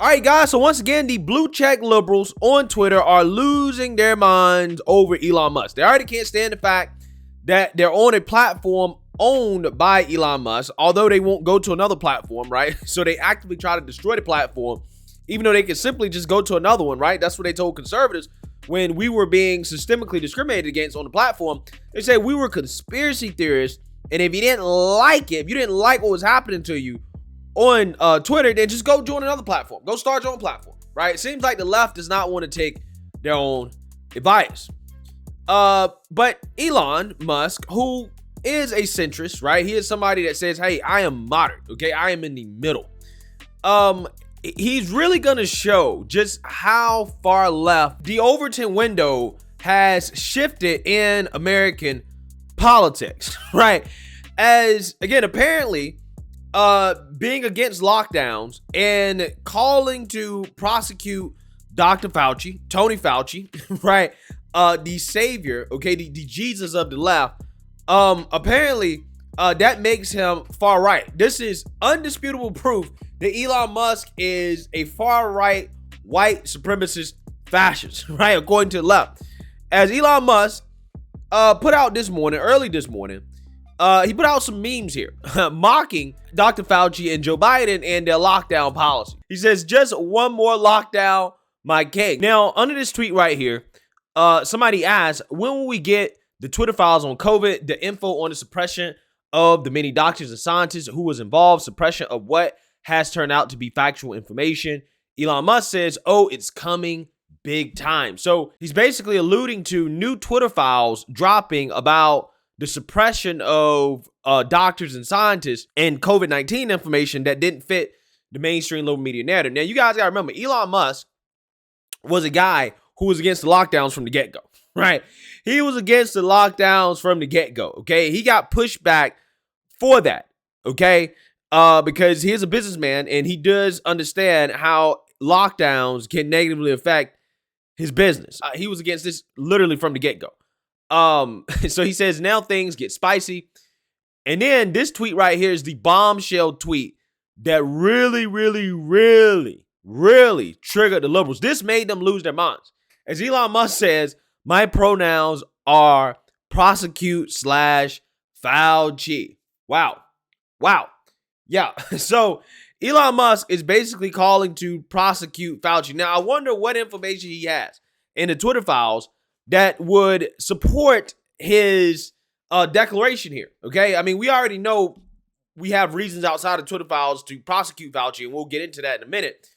All right, guys. So once again, the blue check liberals on Twitter are losing their minds over Elon Musk. They already can't stand the fact that they're on a platform owned by Elon Musk, although they won't go to another platform, right? So they actively try to destroy the platform, even though they could simply just go to another one, right? That's what they told conservatives when we were being systemically discriminated against on the platform. They said we were conspiracy theorists, and if you didn't like it, if you didn't like what was happening to you on Twitter, then just go join another platform. Go start your own platform, right? It seems like the left does not want to take their own advice. But Elon Musk, who is a centrist, right? He is somebody that says, hey, I am moderate, okay? I am in the middle. He's really going to show just how far left the Overton window has shifted in American politics, right? As, again, apparently, being against lockdowns and calling to prosecute Dr. Fauci, Tony Fauci, right? The savior, okay, the Jesus of the left. Apparently, that makes him far right. This is undisputable proof that Elon Musk is a far right white supremacist fascist, right? According to the left. As Elon Musk put out early this morning, he put out some memes here mocking Dr. Fauci and Joe Biden and their lockdown policy. He says, just one more lockdown, my king. Now, under this tweet right here, somebody asked, when will we get the Twitter files on COVID, the info on the suppression of the many doctors and scientists who was involved, suppression of what has turned out to be factual information? Elon Musk says, oh, it's coming big time. So he's basically alluding to new Twitter files dropping about the suppression of doctors and scientists and COVID-19 information that didn't fit the mainstream liberal media narrative. Now, you guys got to remember, Elon Musk was a guy who was against the lockdowns from the get-go, right? He was against the lockdowns from the get-go, okay? He got pushed back for that, okay? Because he's a businessman and he does understand how lockdowns can negatively affect his business. He was against this literally from the get-go. So he says now things get spicy. And then this tweet right here is the bombshell tweet that really triggered the liberals. This made them lose their minds. As Elon Musk says, my pronouns are prosecute / Fauci. Wow. Yeah. So Elon Musk is basically calling to prosecute Fauci. Now, I wonder what information he has in the Twitter files that would support his declaration here, okay? I mean, we already know we have reasons outside of Twitter files to prosecute Fauci, and we'll get into that in a minute.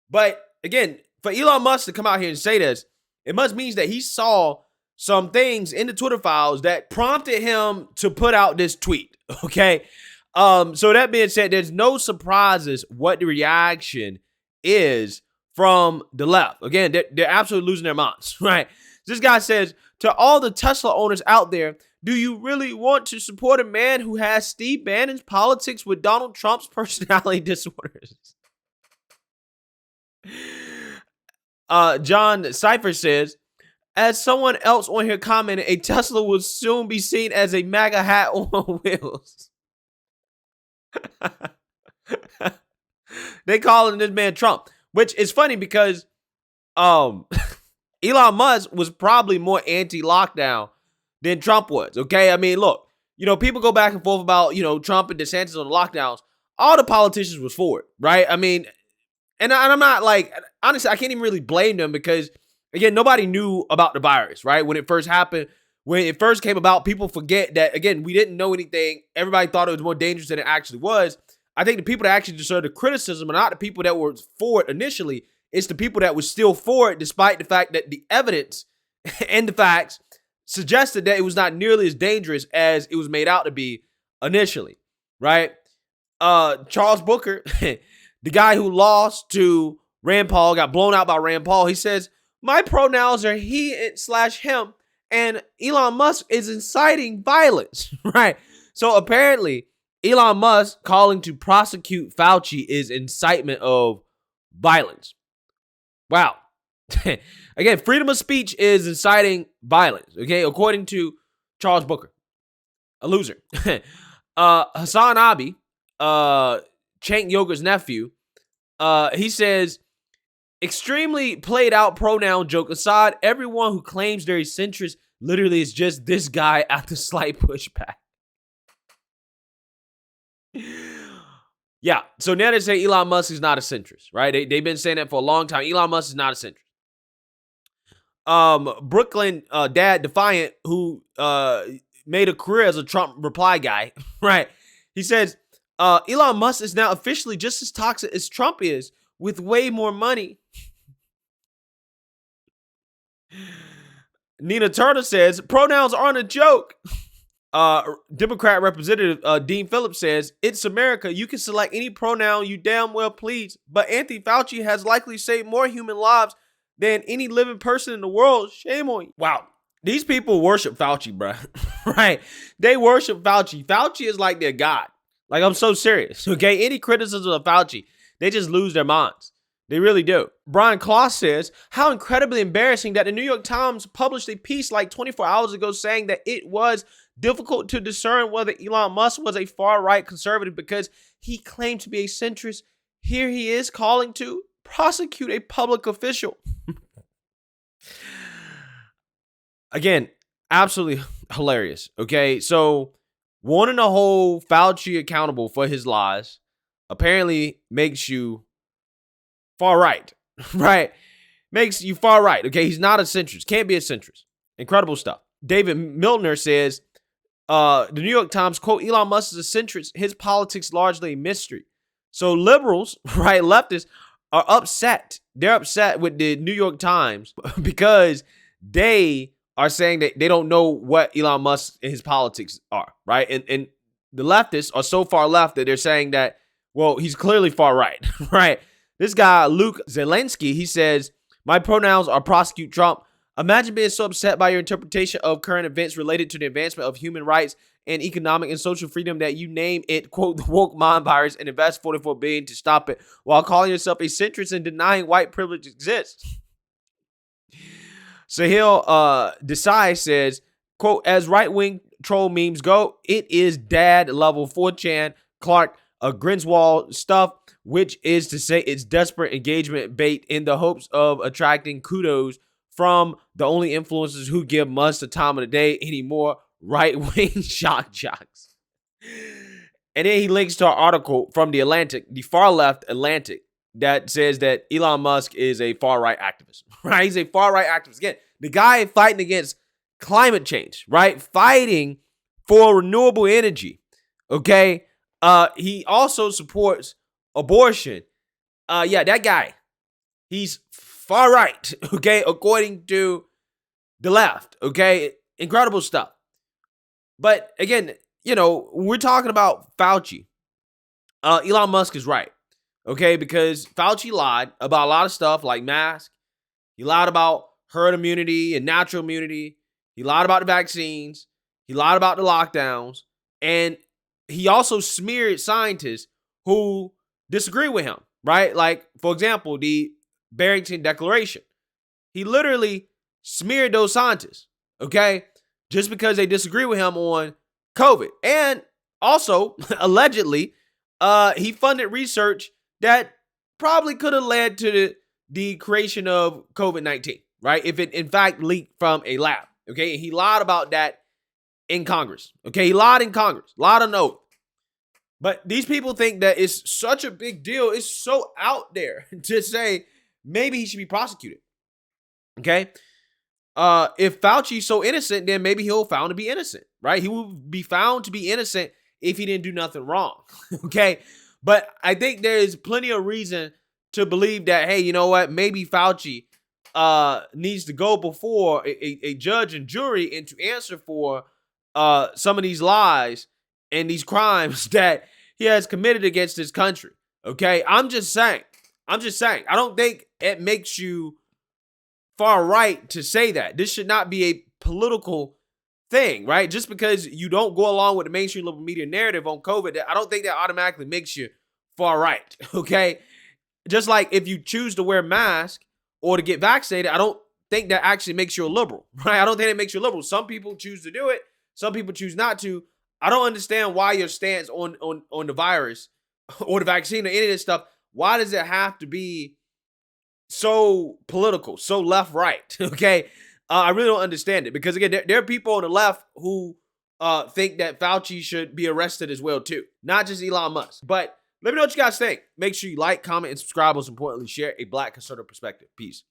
But again, for Elon Musk to come out here and say this, it must mean that he saw some things in the Twitter files that prompted him to put out this tweet, okay? So that being said, there's no surprises what the reaction is from the left. Again, they're absolutely losing their minds, right? This guy says, to all the Tesla owners out there, do you really want to support a man who has Steve Bannon's politics with Donald Trump's personality disorders? John Cypher says, as someone else on here commented, a Tesla will soon be seen as a MAGA hat on wheels. They calling this man Trump, which is funny because Elon Musk was probably more anti-lockdown than Trump was, okay? I mean, look, people go back and forth about, Trump and DeSantis on the lockdowns. All the politicians was for it, right? I mean, and I'm not like, honestly, I can't even really blame them because, again, nobody knew about the virus, right? When it first happened, when it first came about, people forget that, again, we didn't know anything. Everybody thought it was more dangerous than it actually was. I think the people that actually deserve the criticism are not the people that were for it initially. It's the people that were still for it, despite the fact that the evidence and the facts suggested that it was not nearly as dangerous as it was made out to be initially, right? Charles Booker, the guy who lost to Rand Paul, got blown out by Rand Paul. He says, my pronouns are he/him, and Elon Musk is inciting violence, right? So apparently, Elon Musk calling to prosecute Fauci is incitement of violence. Wow. Again, freedom of speech is inciting violence, okay, according to Charles Booker, a loser. Hassan Abi, Cenk Uyghur's nephew, he says, Extremely played out pronoun joke aside, everyone who claims they're a centrist literally is just this guy after slight pushback. Yeah, so now they say Elon Musk is not a centrist, right? They've been saying that for a long time. Elon Musk is not a centrist. Brooklyn dad Defiant, who made a career as a Trump reply guy, right? He says Elon Musk is now officially just as toxic as Trump is, with way more money. Nina Turner says pronouns aren't a joke. Democrat Representative Dean Phillips says, it's America. You can select any pronoun you damn well please. But Anthony Fauci has likely saved more human lives than any living person in the world. Shame on you. Wow. These people worship Fauci, bro. Right? They worship Fauci. Fauci is like their God. Like, I'm so serious. Okay? Any criticism of Fauci, they just lose their minds. They really do. Brian Kloss says, how incredibly embarrassing that the New York Times published a piece like 24 hours ago saying that it was difficult to discern whether Elon Musk was a far-right conservative because he claimed to be a centrist. Here he is calling to prosecute a public official. Again, absolutely hilarious. Okay, so wanting to hold Fauci accountable for his lies apparently makes you far right, right? Makes you far right. Okay, he's not a centrist. Can't be a centrist. Incredible stuff. David Milner says, the New York Times, quote, Elon Musk is a centrist. His politics largely a mystery. So liberals, right, leftists are upset. They're upset with the New York Times because they are saying that they don't know what Elon Musk and his politics are, right? And the leftists are so far left that they're saying that, well, he's clearly far right, right? This guy, Luke Zelensky, he says, my pronouns are prosecute Trump. Imagine being so upset by your interpretation of current events related to the advancement of human rights and economic and social freedom that you name it, quote, the woke mind virus and invest $44 billion to stop it while calling yourself a centrist and denying white privilege exists. Sahil Desai says, quote, as right-wing troll memes go, it is dad level 4chan Clark Griswold stuff, which is to say it's desperate engagement bait in the hopes of attracting kudos from the only influencers who give Musk the time of the day anymore, right-wing shock jocks. And then he links to an article from the Atlantic, the far-left Atlantic, that says that Elon Musk is a far-right activist, right? He's a far-right activist. Again, the guy fighting against climate change, right? Fighting for renewable energy, okay? He also supports abortion. Yeah, that guy, he's far right, okay, according to the left, okay? Incredible stuff. But again, you know, we're talking about Fauci. Elon Musk is right, okay? Because Fauci lied about a lot of stuff like masks. He lied about herd immunity and natural immunity. He lied about the vaccines. He lied about the lockdowns. And he also smeared scientists who disagree with him, right? Like, for example, the Barrington Declaration. He literally smeared those scientists, okay? Just because they disagree with him on COVID. And also, allegedly, he funded research that probably could have led to the creation of COVID-19, right? If it, in fact, leaked from a lab, okay? He lied about that in Congress, okay? He lied in Congress, lied on oath. But these people think that it's such a big deal. It's so out there to say maybe he should be prosecuted, okay? If Fauci's so innocent, then maybe he'll found to be innocent, right? He will be found to be innocent if he didn't do nothing wrong, okay? But I think there's plenty of reason to believe that, hey, you know what? Maybe Fauci needs to go before a judge and jury and to answer for some of these lies and these crimes that he has committed against his country, okay? I'm just saying. I don't think it makes you far right to say that. This should not be a political thing, right? Just because you don't go along with the mainstream liberal media narrative on COVID, I don't think that automatically makes you far right, okay? Just like if you choose to wear a mask or to get vaccinated, I don't think that actually makes you a liberal, right? I don't think it makes you a liberal. Some people choose to do it. Some people choose not to. I don't understand why your stance on the virus or the vaccine or any of this stuff, why does it have to be so political, so left right. Okay, I really don't understand it because again, there are people on the left who think that Fauci should be arrested as well too, not just Elon Musk. But let me know what you guys think. Make sure you like, comment, and subscribe. Most importantly, share a Black conservative perspective. Peace.